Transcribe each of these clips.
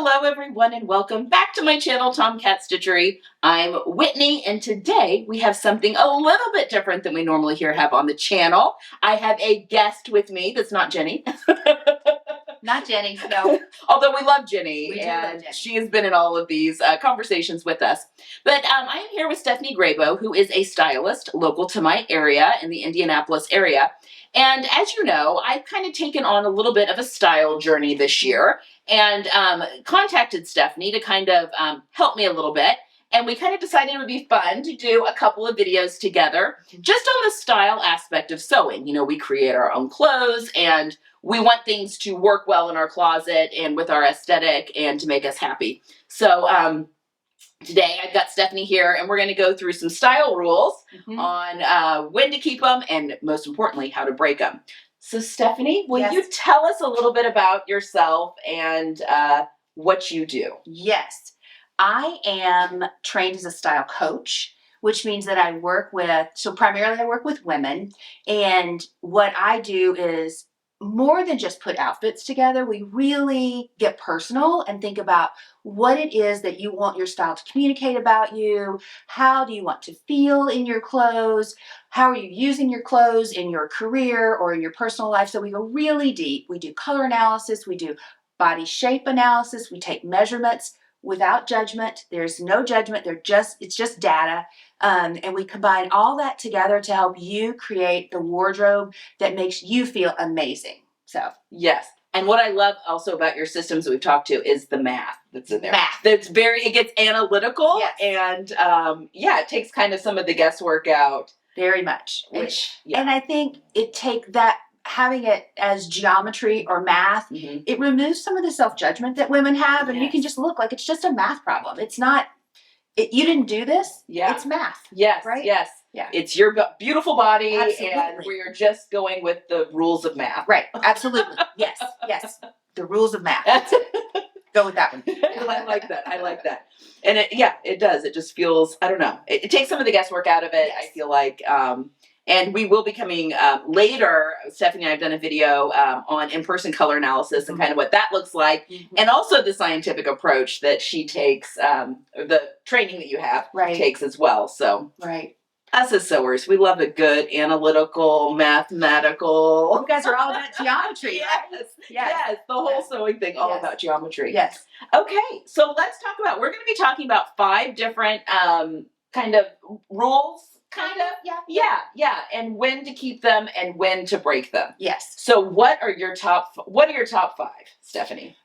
Hello everyone and welcome back to my channel, Tomcat Stitchery. I'm Whitney and today we have something a little bit different than we normally have on the channel. I have a guest with me that's not Jenny. Not Jenny, no. Although we love Jenny, We do and love Jenny. she has been in all of these conversations with us. But I am here with Stephanie Grabow, who is a stylist local to my area in the Indianapolis area. And as you know, I've kind of taken on a little bit of a style journey this year and contacted Stephanie to kind of help me a little bit. And we kind of decided it would be fun to do a couple of videos together just on the style aspect of sewing. You know, we create our own clothes and we want things to work well in our closet and with our aesthetic and to make us happy. So today I've got Stephanie here and we're going to go through some style rules on when to keep them and most importantly, how to break them. So Stephanie, will you tell us a little bit about yourself and what you do? Yes. I am trained as a style coach, which means that I work with, primarily I work with women, and what I do is more than just put outfits together. We really get personal and think about what it is that you want your style to communicate about you. How do you want to feel in your clothes? How are you using your clothes in your career or in your personal life? So we go really deep. We do color analysis. We do body shape analysis. We take measurements without judgment. There's no judgment. It's just data. And we combine all that together to help you create the wardrobe that makes you feel amazing. So yes. And what I love also about your systems that we've talked to is the math that's in there. Math. It gets analytical. Yes. And it takes kind of some of the guesswork out. Very much. And I think having it as geometry or math, it removes some of the self-judgment that women have, and you can just look like it's just a math problem. It's not, you didn't do this, it's math. Yes, right? Yes. Yeah. It's your beautiful body, Absolutely. and we're just going with the rules of math. Right, absolutely. Yes. The rules of math. Go with that one. I like that. And it does. It just feels, I don't know. It takes some of the guesswork out of it, I feel like. And we will be coming later. Stephanie and I have done a video on in-person color analysis and kind of what that looks like. And also the scientific approach that she takes, the training that you have takes as well. So us as sewers, we love a good analytical, mathematical. You guys are all about geometry, right? Yes. The whole sewing thing, all about geometry. Yes. Okay, so let's talk about, we're going to be talking about 5 different kind of rules. Yeah. And when to keep them and when to break them. Yes. So what are your top 5, Stephanie?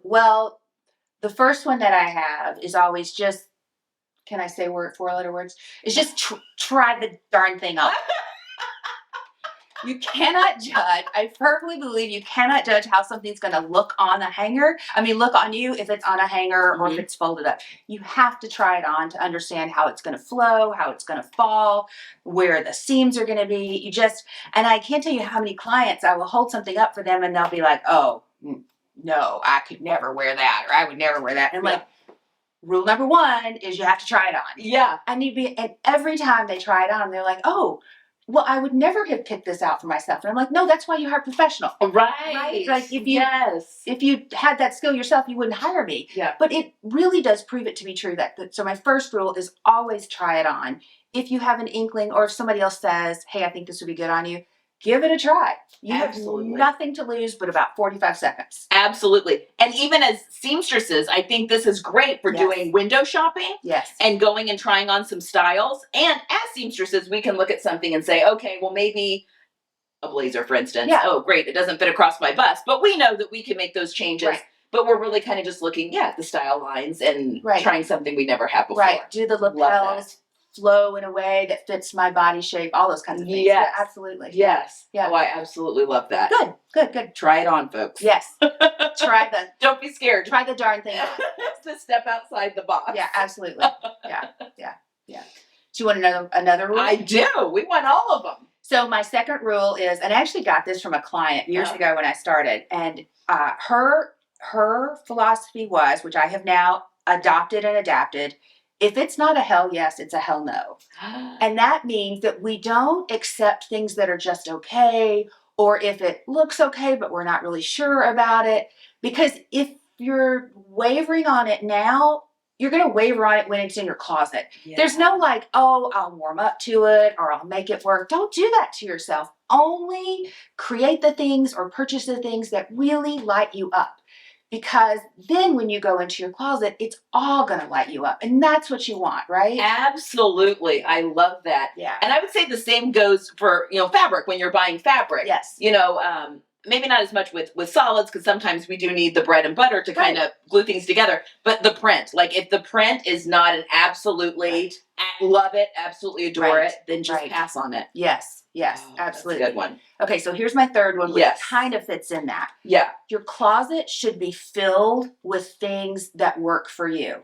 Well, the first one that I have is always just, can I say 4-letter words? It's just try the darn thing on. You cannot judge. I firmly believe you cannot judge how something's going to look on a hanger. I mean, look on you if it's on a hanger or if it's folded up. You have to try it on to understand how it's going to flow, how it's going to fall, where the seams are going to be. And I can't tell you how many clients I will hold something up for them and they'll be like, oh, no, I could never wear that, or I would never wear that. And I'm like, rule number 1 is you have to try it on. Yeah. And every time they try it on, they're like, oh, well, I would never have picked this out for myself. And I'm like, no, that's why you hire a professional. Right. Like if you had that skill yourself, you wouldn't hire me. Yeah. But it really does prove it to be true. So my first rule is always try it on. If you have an inkling or if somebody else says, hey, I think this would be good on you, give it a try. You have nothing to lose but about 45 seconds. Absolutely. And even as seamstresses, I think this is great for doing window shopping. Yes. And going and trying on some styles. And as seamstresses, we can look at something and say, okay, well, maybe a blazer, for instance. Yeah. Oh, great. It doesn't fit across my bust. But we know that we can make those changes. Right. But we're really kind of just looking at the style lines and trying something we never have before. Right. Do the lapels flow in a way that fits my body shape, all those kinds of things. Yes. Yeah, absolutely. Yes. Yeah. Oh, I absolutely love that. Good. Try it on, folks. Yes. Don't be scared. Try the darn thing on. To step outside the box. Yeah, absolutely. Yeah. Do you want another rule? I do. We want all of them. So my second rule is, and I actually got this from a client years ago when I started, and her philosophy was, which I have now adopted and adapted, if it's not a hell yes, it's a hell no. And that means that we don't accept things that are just okay, or if it looks okay, but we're not really sure about it. Because if you're wavering on it now, you're going to waver on it when it's in your closet. Yeah. There's no like, oh, I'll warm up to it or I'll make it work. Don't do that to yourself. Only create the things or purchase the things that really light you up. Because then when you go into your closet, it's all going to light you up. And that's what you want, right? Absolutely. I love that. Yeah. And I would say the same goes for, fabric when you're buying fabric. Yes. Maybe not as much with solids, because sometimes we do need the bread and butter to kind of glue things together. But the print, like if the print is not an absolutely love it, absolutely adore it, then just pass on it. Yes, absolutely. That's a good one. Okay, so here's my third one, which kind of fits in that. Yeah. Your closet should be filled with things that work for you.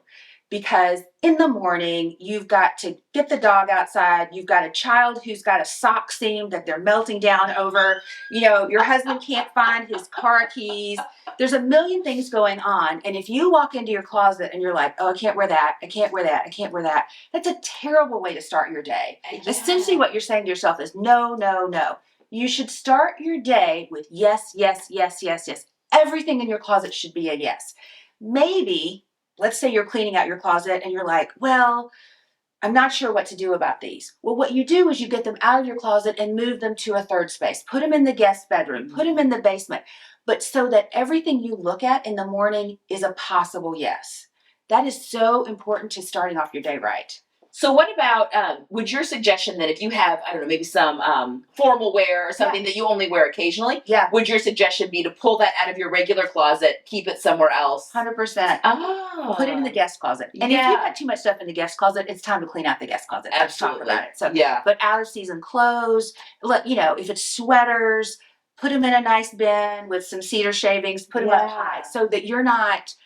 Because in the morning, you've got to get the dog outside. You've got a child who's got a sock seam that they're melting down over. Your husband can't find his car keys. There's a million things going on. And if you walk into your closet and you're like, oh, I can't wear that. I can't wear that. I can't wear that. That's a terrible way to start your day. Yeah. Essentially what you're saying to yourself is no, no, no. You should start your day with yes, yes, yes, yes, yes. Everything in your closet should be a yes. Maybe, let's say you're cleaning out your closet and you're like, well, I'm not sure what to do about these. Well, what you do is you get them out of your closet and move them to a third space. Put them in the guest bedroom. Put them in the basement. But so that everything you look at in the morning is a possible yes. That is so important to starting off your day right. So what about, would your suggestion that if you have, I don't know, maybe some formal wear or something that you only wear occasionally, would your suggestion be to pull that out of your regular closet, keep it somewhere else? 100%. Oh. Put it in the guest closet. And if you've got too much stuff in the guest closet, it's time to clean out the guest closet. Absolutely. Let's talk about it. So, but out of season clothes, if it's sweaters, put them in a nice bin with some cedar shavings, put them up high so that you're not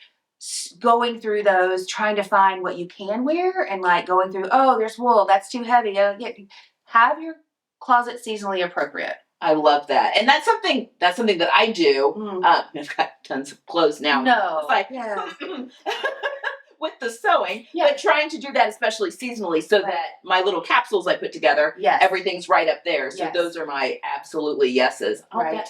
going through those, trying to find what you can wear and like going through, oh, there's wool, that's too heavy. Have your closet seasonally appropriate. I love that. And that's something that I do. I've got tons of clothes now. No. Like, with the sewing, but trying to do that especially seasonally so that my little capsules I put together, everything's right up there. So those are my absolutely yeses. Oh,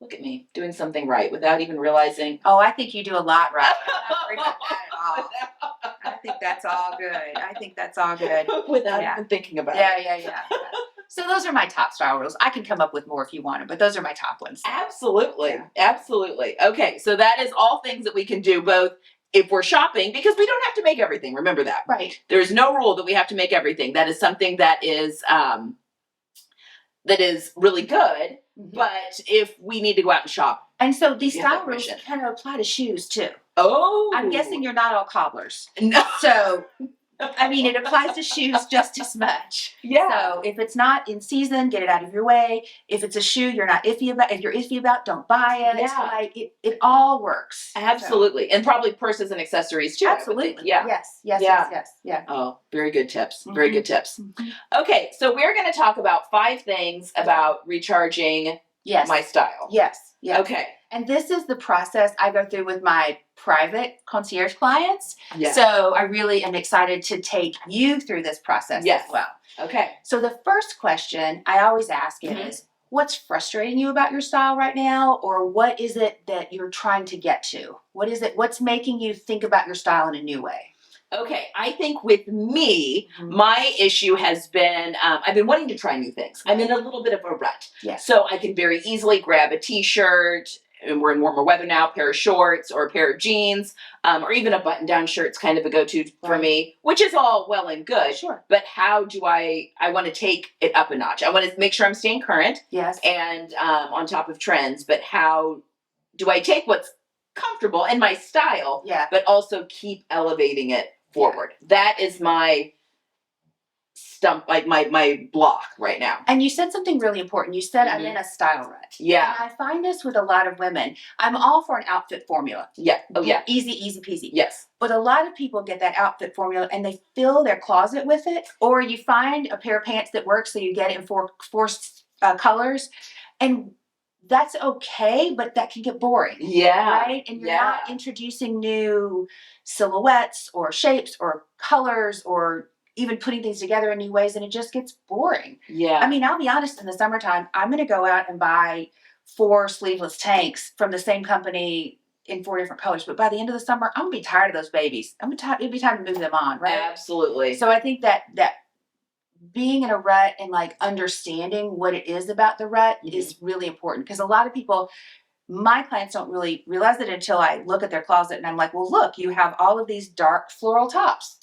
look at me doing something right without even realizing. Oh, I think you do a lot right. I'm not worried about that at all. I think that's all good. Without even thinking about it. Yeah. So those are my top style rules. I can come up with more if you want them, but those are my top ones. Absolutely. Okay, so that is all things that we can do both if we're shopping, because we don't have to make everything. Remember that. Right. There's no rule that we have to make everything. That is something that is really good. But if we need to go out and shop. And so these style rules kind of apply to shoes too. Oh. I'm guessing you're not all cobblers. No. So, it applies to shoes just as much. Yeah. So if it's not in season, get it out of your way. If it's a shoe you're not iffy about, if you're iffy about, don't buy it. Yeah. Like it all works. Absolutely. So. And probably purses and accessories too. Absolutely. Yeah. Yes. Oh, very good tips. Very good tips. Okay. So we're going to talk about 5 things about recharging my style. Yes. Okay. And this is the process I go through with my private concierge clients. Yes. So I really am excited to take you through this process as well. Okay. So the first question I always ask is, what's frustrating you about your style right now? Or what is it that you're trying to get to? What's making you think about your style in a new way? Okay, I think with me, my issue has been, I've been wanting to try new things. I'm in a little bit of a rut. Yes. So I can very easily grab a t-shirt, and we're in warmer weather now, pair of shorts or a pair of jeans, or even a button-down shirt's kind of a go-to for me, which is all well and good. Sure. But how do I want to take it up a notch. I want to make sure I'm staying current. Yes. And on top of trends, but how do I take what's comfortable in my style, but also keep elevating it forward? That is my stump, like my block right now. And you said something really important. You said I'm in a style rut. Yeah. And I find this with a lot of women. I'm all for an outfit formula. Yeah. Oh yeah. Easy peasy. Yes. But a lot of people get that outfit formula and they fill their closet with it, or you find a pair of pants that works, so you get it in four colors, and that's okay, but that can get boring. Yeah. Right? And you're not introducing new silhouettes or shapes or colors or even putting things together in new ways, and it just gets boring. Yeah. I mean, I'll be honest, in the summertime, I'm going to go out and buy 4 sleeveless tanks from the same company in 4 different colors, but by the end of the summer, I'm gonna be tired of those babies. It'd be time to move them on, right? Absolutely. So I think that being in a rut and like understanding what it is about the rut is really important, because a lot of people, my clients, don't really realize it until I look at their closet and I'm like, well, look, you have all of these dark floral tops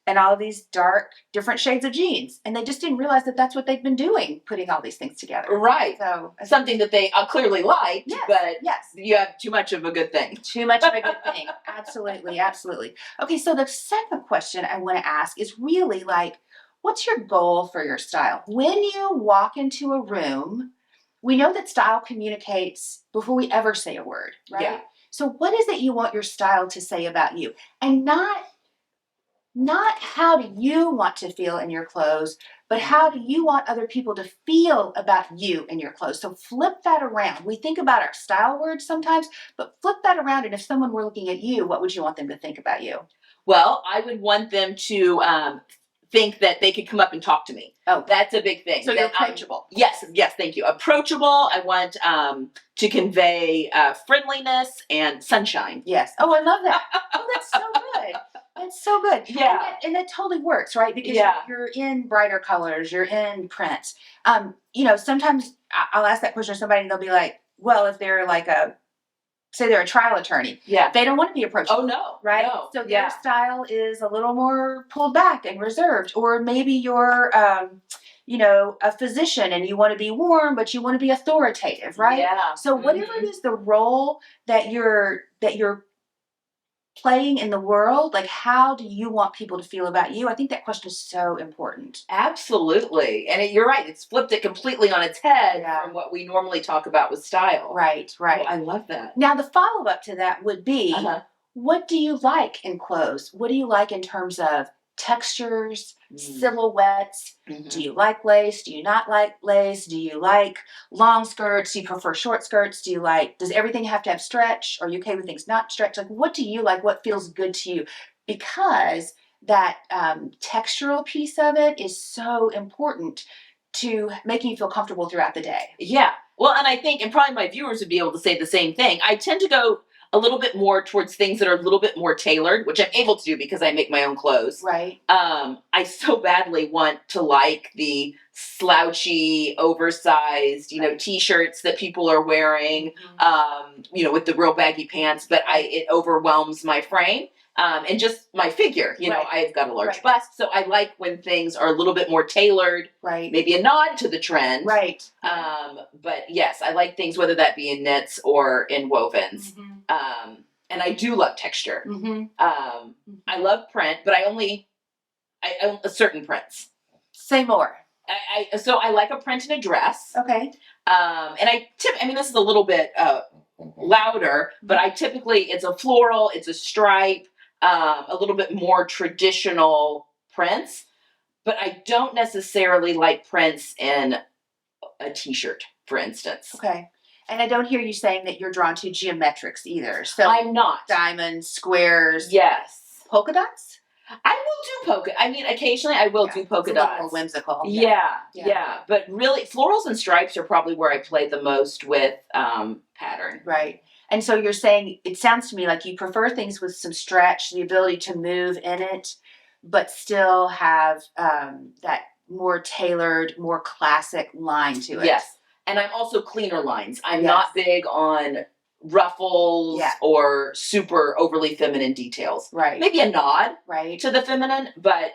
and all of these dark different shades of jeans, and they just didn't realize that that's what they've been doing, putting all these things together. Right. So Something that they clearly liked, yes, but yes, you have too much of a good thing. too much of a good thing. Absolutely, absolutely. Okay, so the second question I want to ask is really like, what's your goal for your style? When you walk into a room, we know that style communicates before we ever say a word, right? Yeah. So what is it you want your style to say about you? And not how do you want to feel in your clothes, but how do you want other people to feel about you in your clothes? So flip that around. We think about our style words sometimes, but flip that around. And if someone were looking at you, what would you want them to think about you? Well, I would want them to think that they could come up and talk to me. Oh, That's a big thing. so you're approachable. Yes, thank you. Approachable. I want to convey friendliness and sunshine. Yes. Oh, I love that. Oh, that's so good. That's so good. Yeah. And that totally works, right? Because Yeah. you're in brighter colors, you're in prints. Sometimes I'll ask that question to somebody and they'll be like, well, if they're like say they're a trial attorney. Yeah. They don't want to be approachable. Oh, no. Right? No. So their style is a little more pulled back and reserved. Or maybe you're, a physician and you want to be warm, but you want to be authoritative, right? Yeah. So whatever it is, the role that you're playing in the world, like how do you want people to feel about you? I think that question is so important. Absolutely. And you're right. It's flipped it completely on its head from what we normally talk about with style. Right. Oh, I love that. Now, the follow-up to that would be, what do you like in clothes? What do you like in terms of textures, silhouettes? Do you like lace? Do you not like lace? Do you like long skirts? Do you prefer short skirts? Does everything have to have stretch? Are you okay with things not stretch? Like, what do you like? What feels good to you? Because that textural piece of it is so important to making you feel comfortable throughout the day. Yeah. Well, and I think, and probably my viewers would be able to say the same thing, I tend to go a little bit more towards things that are a little bit more tailored, which I'm able to do because I make my own clothes. Right. I so badly want to like the slouchy, oversized, t-shirts that people are wearing, with the real baggy pants, but it overwhelms my frame. And just my figure, I've got a large bust. So I like when things are a little bit more tailored, maybe a nod to the trend. Right. But yes, I like things, whether that be in knits or in wovens. And I do love texture. I love print, but I own certain prints. Say more. So I like a print in a dress. Okay. And this is a little bit louder, but it's a floral, it's a stripe, a little bit more traditional prints, but I don't necessarily like prints in a t-shirt, for instance. Okay. And I don't hear you saying that you're drawn to geometrics either. So I'm not. Diamonds, squares. Yes. Polka dots? I will do polka. Occasionally I will do polka dots. A little more whimsical. Yeah. But really, florals and stripes are probably where I play the most with pattern. Right. And so you're saying, it sounds to me like you prefer things with some stretch, the ability to move in it, but still have that more tailored, more classic line to it. Yes. And I'm also cleaner lines. I'm not big on ruffles or super overly feminine details. Right. Maybe a nod right. to the feminine, but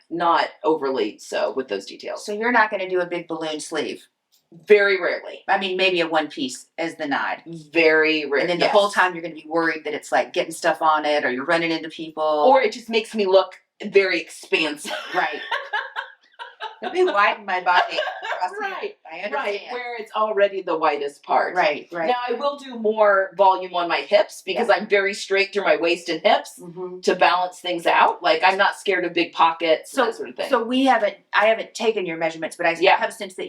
not overly so with those details. So you're not going to do a big balloon sleeve? Very rarely. Maybe a one piece as the nod. Very rarely. And then the whole time you're going to be worried that it's like getting stuff on it, or you're running into people. Or it just makes me look very expansive. Right. Let me widen my body. Right. I understand. Right. Where it's already the widest part. Right. Now I will do more volume on my hips because I'm very straight through my waist and hips to balance things out. Like I'm not scared of big pockets, that sort of thing. So I haven't taken your measurements, but I have a sense that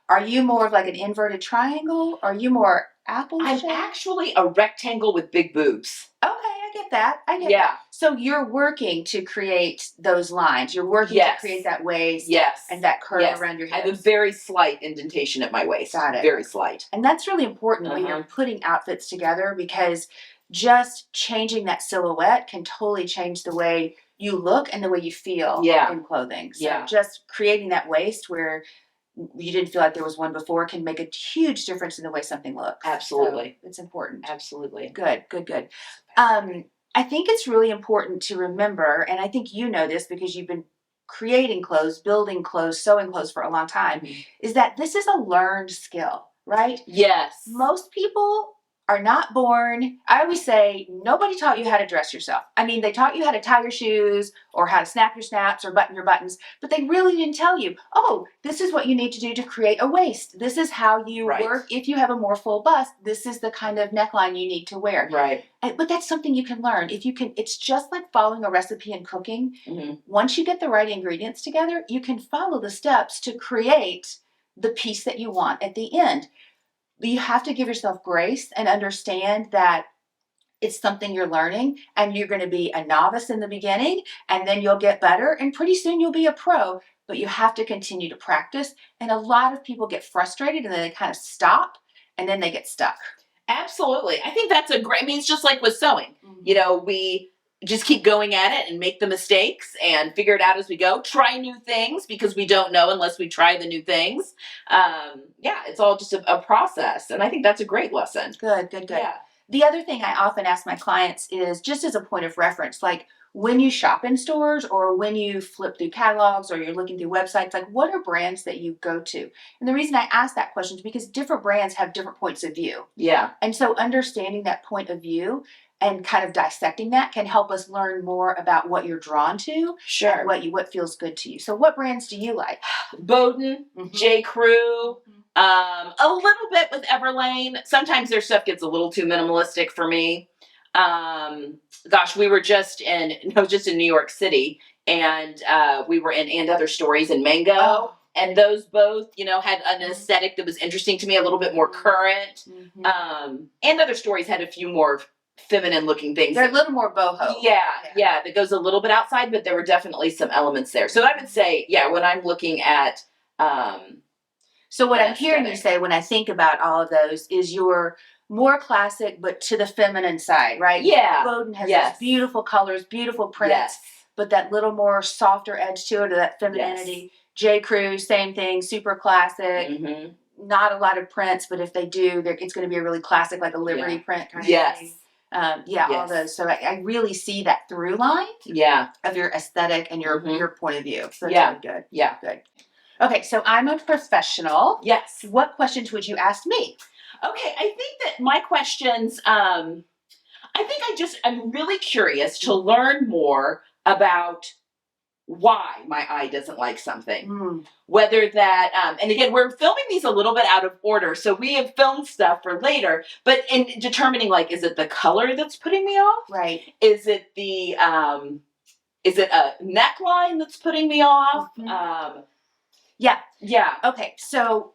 are you more of like an inverted triangle? Are you more apple shape? I'm actually a rectangle with big boobs. Okay, I get that. That. So you're working to create those lines. You're working to create that waist and that curve around your hips. I have a very slight indentation at my waist. Got it. Very slight. And that's really important when you're putting outfits together, because just changing that silhouette can totally change the way you look and the way you feel in clothing. So just creating that waist where you didn't feel like there was one before can make a huge difference in the way something looks. Absolutely. So it's important. Absolutely. Good. I think it's really important to remember, and I think you know this because you've been creating clothes, building clothes, sewing clothes for a long time, is that this is a learned skill, right? Yes. Most people are not born. I always say nobody taught you how to dress yourself. I mean, they taught you how to tie your shoes or how to snap your snaps or button your buttons, but they really didn't tell you, oh, this is what you need to do to create a waist. This is how you work. If you have a more full bust, this is the kind of neckline you need to wear. Right. But that's something you can learn. If you can, it's just like following a recipe in cooking. Once you get the right ingredients together, you can follow the steps to create the piece that you want at the end. You have to give yourself grace and understand that it's something you're learning, and you're going to be a novice in the beginning, and then you'll get better, and pretty soon you'll be a pro, but you have to continue to practice. And a lot of people get frustrated and then they kind of stop and then they get stuck. Absolutely. I think that's I mean, it's just like with sewing. You know, we just keep going at it and make the mistakes and figure it out as we go. Try new things because we don't know unless we try the new things. It's all just a process. And I think that's a great lesson. Good. Yeah. The other thing I often ask my clients is just as a point of reference, like when you shop in stores or when you flip through catalogs or you're looking through websites, like what are brands that you go to? And the reason I ask that question is because different brands have different points of view. Yeah. And so understanding that point of view and kind of dissecting that can help us learn more about what you're drawn to. Sure. And what feels good to you. So what brands do you like? Bowden, J. Crew, a little bit with Everlane. Sometimes their stuff gets a little too minimalistic for me. We were just in New York City, and we were in And Other Stories in Mango. Oh. And those both, had an aesthetic that was interesting to me, a little bit more current. And Other Stories had a few more feminine looking things. They're a little more boho. Yeah, that goes a little bit outside, but there were definitely some elements there. So I would say, when I'm looking at so what I'm hearing you say when I think about all of those is you're more classic, but to the feminine side, right? Yeah. Bowden has those beautiful colors, beautiful prints, but that little more softer edge to it, or that femininity. J. Crew, same thing, super classic. Not a lot of prints, but if they do, it's going to be a really classic, like a Liberty print kind of thing. All those. So I really see that through line of your aesthetic and your point of view. So that's really good. Yeah. Good. Okay, so I'm a professional. Yes. What questions would you ask me? Okay, I think that my questions, I'm really curious to learn more about why my eye doesn't like something. Whether that, and again, we're filming these a little bit out of order, so we have filmed stuff for later, but in determining, like, is it the color that's putting me off? Right. Is it is it a neckline that's putting me off? Yeah. Okay, so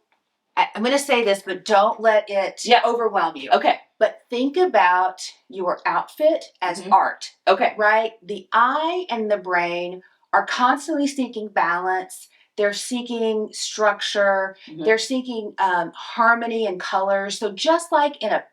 I'm going to say this, but don't let it overwhelm you. Okay. But think about your outfit as art. Okay. Right? The eye and the brain are constantly seeking balance. They're seeking structure. They're seeking harmony and colors. So just like in a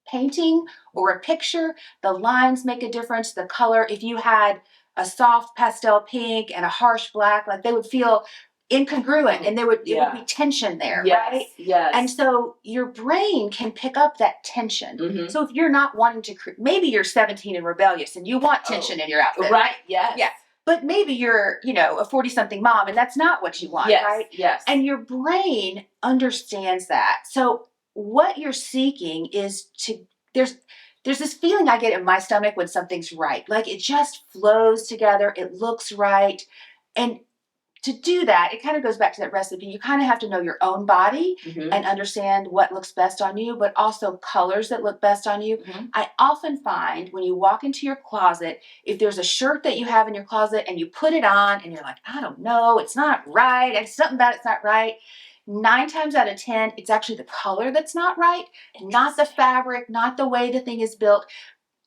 painting or a picture, the lines make a difference. The color, if you had a soft pastel pink and a harsh black, like they would feel incongruent, and it would be tension there, right? Yes. And so your brain can pick up that tension. So if you're not wanting to, maybe you're 17 and rebellious and you want tension in your outfit. Right, yes. Yeah. But maybe you're, a 40-something mom and that's not what you want, right? Yes. And your brain understands that. So what you're seeking is there's this feeling I get in my stomach when something's right. Like it just flows together. It looks right. And to do that, it kind of goes back to that recipe. You kind of have to know your own body and understand what looks best on you, but also colors that look best on you. I often find when you walk into your closet, if there's a shirt that you have in your closet and you put it on and you're like, I don't know, it's not right, and something about it's not right. 9 times out of 10, it's actually the color that's not right, not the fabric, not the way the thing is built.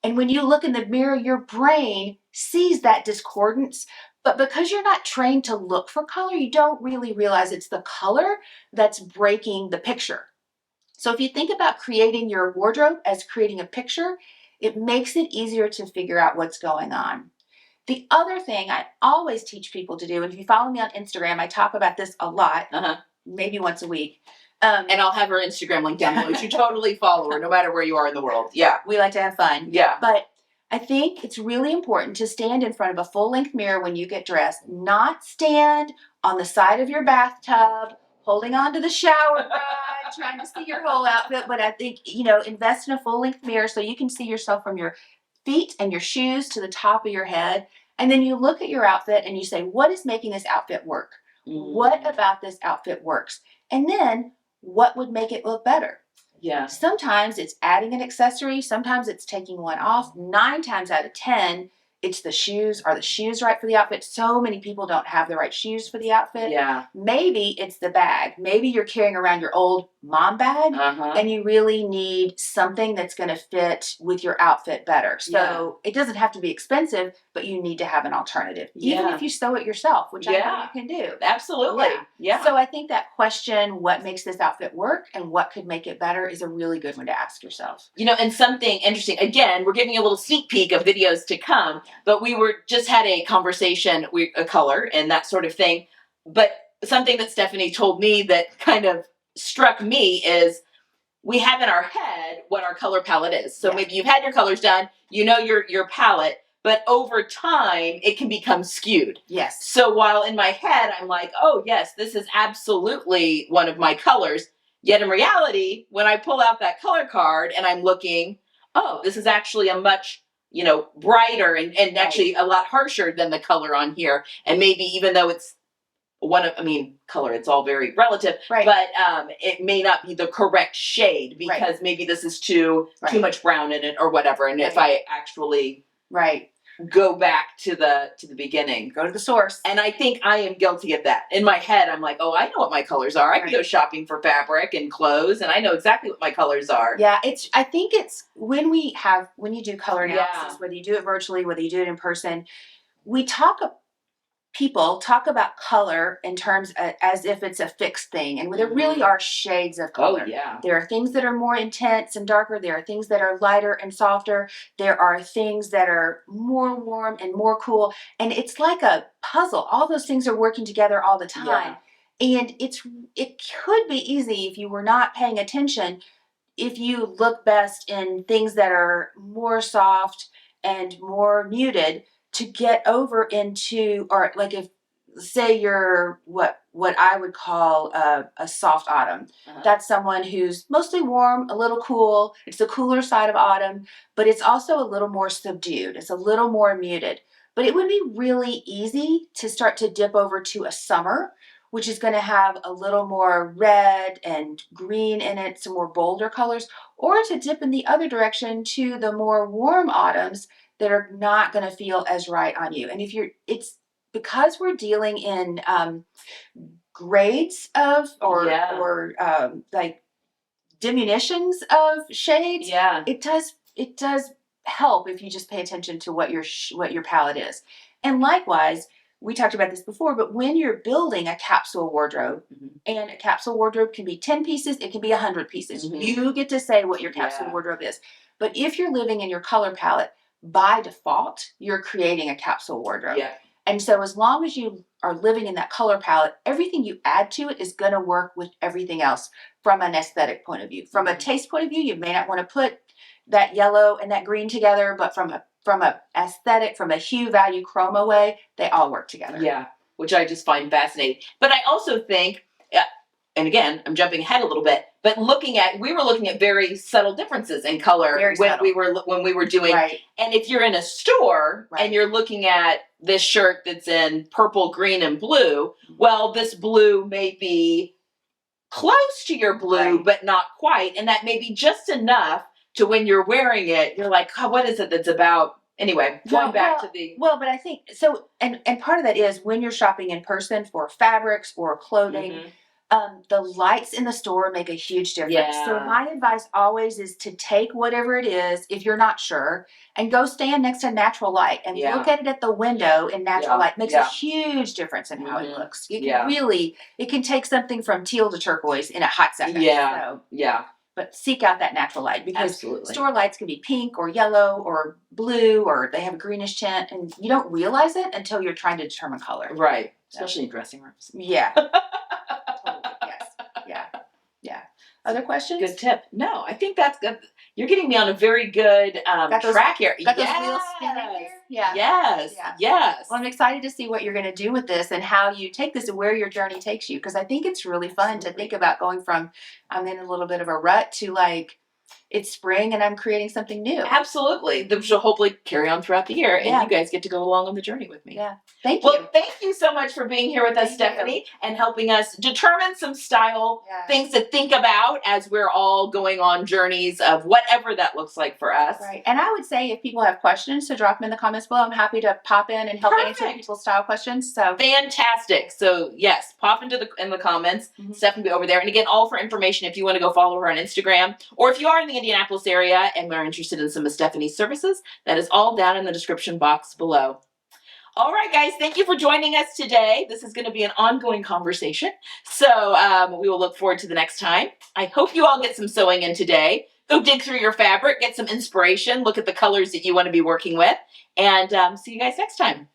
And when you look in the mirror, your brain sees that discordance. But because you're not trained to look for color, you don't really realize it's the color that's breaking the picture. So if you think about creating your wardrobe as creating a picture, It makes it easier to figure out what's going on. The other thing I always teach people to do, and if you follow me on Instagram, I talk about this a lot, maybe once a week. And I'll have her Instagram link down below. You should totally follow her no matter where you are in the world. Yeah. We like to have fun. Yeah. But I think it's really important to stand in front of a full-length mirror when you get dressed, not stand on the side of your bathtub, holding onto the shower rod, trying to see your whole outfit. But I think, invest in a full-length mirror so you can see yourself from your feet and your shoes to the top of your head. And then you look at your outfit and you say, what is making this outfit work? What about this outfit works? And then what would make it look better? Yeah. Sometimes it's adding an accessory. Sometimes it's taking one off. 9 times out of 10, it's the shoes. Are the shoes right for the outfit? So many people don't have the right shoes for the outfit. Yeah. Maybe it's the bag. Maybe you're carrying around your old mom bag and you really need something that's going to fit with your outfit better. So it doesn't have to be expensive, but you need to have an alternative. Even if you sew it yourself, which I know you can do. Absolutely. Yeah. So I think that question, what makes this outfit work and what could make it better, is a really good one to ask yourself. And something interesting, again, we're giving you a little sneak peek of videos to come, but we just had a conversation, a color and that sort of thing. But something that Stephanie told me that kind of struck me is we have in our head what our color palette is. So maybe you've had your colors done, your palette, but over time it can become skewed. Yes. So while in my head I'm like, oh yes, this is absolutely one of my colors. Yet in reality, when I pull out that color card and I'm looking, oh, this is actually a much, brighter and actually a lot harsher than the color on here. And maybe even though it's color, it's all very relative, but it may not be the correct shade because maybe this is too much brown in it or whatever. And if I actually go back to the beginning, go to the source. And I think I am guilty of that. In my head, I'm like, oh, I know what my colors are. I can go shopping for fabric and clothes, and I know exactly what my colors are. Yeah, I think it's when you do color analysis, whether you do it virtually, whether you do it in person, people talk about color in terms as if it's a fixed thing. And there really are shades of color. Oh, yeah. There are things that are more intense and darker. There are things that are lighter and softer. There are things that are more warm and more cool. And it's like a puzzle. All those things are working together all the time. Yeah. And it could be easy if you were not paying attention, if you look best in things that are more soft and more muted, to get over into, or like if, say you're what I would call a soft autumn. That's someone who's mostly warm, a little cool. It's the cooler side of autumn, but it's also a little more subdued. It's a little more muted. But it would be really easy to start to dip over to a summer, which is going to have a little more red and green in it, some more bolder colors, or to dip in the other direction to the more warm autumns that are not going to feel as right on you. And it's because we're dealing in grades of or like diminutions of shades. Yeah, it does help if you just pay attention to what your palette is. And likewise, we talked about this before, but when you're building a capsule wardrobe, and a capsule wardrobe can be 10 pieces, it can be 100 pieces. You get to say what your capsule wardrobe is. But if you're living in your color palette, by default, you're creating a capsule wardrobe. Yeah. And so as long as you are living in that color palette, everything you add to it is going to work with everything else from an aesthetic point of view. From a taste point of view, you may not want to put that yellow and that green together, but from a aesthetic, from a hue, value, chroma way, they all work together. Yeah, which I just find fascinating. But I also think, and again, I'm jumping ahead a little bit, but we were looking at very subtle differences in color when we were doing. Right. And if you're in a store and you're looking at this shirt that's in purple, green, and blue, well, this blue may be close to your blue, but not quite, and that may be just enough to when you're wearing it, you're like, oh, what is it that's about? Anyway, going back to the... Well, but I think, so, and part of that is when you're shopping in person for fabrics or clothing, the lights in the store make a huge difference. Yeah. So my advice always is to take whatever it is, if you're not sure, and go stand next to natural light and look at it at the window in natural light. Makes a huge difference in how it looks. It can take something from teal to turquoise in a hot second. Yeah. So, but seek out that natural light, because Absolutely. store lights can be pink or yellow or blue, or they have a greenish tint, and you don't realize it until you're trying to determine color. Right. Especially in dressing rooms. Yeah. Totally. Yes. Yeah. Yeah. Other questions? Good tip. No, I think that's good. You're getting me on a very good track here. Got those wheels spinning there? Yeah. Yes. Yeah. Yes. Well, I'm excited to see what you're going to do with this and how you take this and where your journey takes you. Because I think it's really fun to think about going from I'm in a little bit of a rut to like it's spring and I'm creating something new. Absolutely. Which will hopefully carry on throughout the year, and Yeah. you guys get to go along on the journey with me. Yeah. Thank you. Well, thank you so much for being here with us, Thank Stephanie, and helping us determine some style things to think about as we're all going on journeys of whatever that looks like for us. Right. And I would say if people have questions, to drop them in the comments below. I'm happy to pop in and help answer people's style questions. So fantastic. So yes, pop into the comments. Mhm. Stephanie will be over there. And again, all for information if you want to go follow her on Instagram, or if you are in the Indianapolis area and are interested in some of Stephanie's services, that is all down in the description box below. All right, guys, thank you for joining us today. This is going to be an ongoing conversation, so we will look forward to the next time. I hope you all get some sewing in today. Go dig through your fabric, get some inspiration, look at the colors that you want to be working with, and see you guys next time.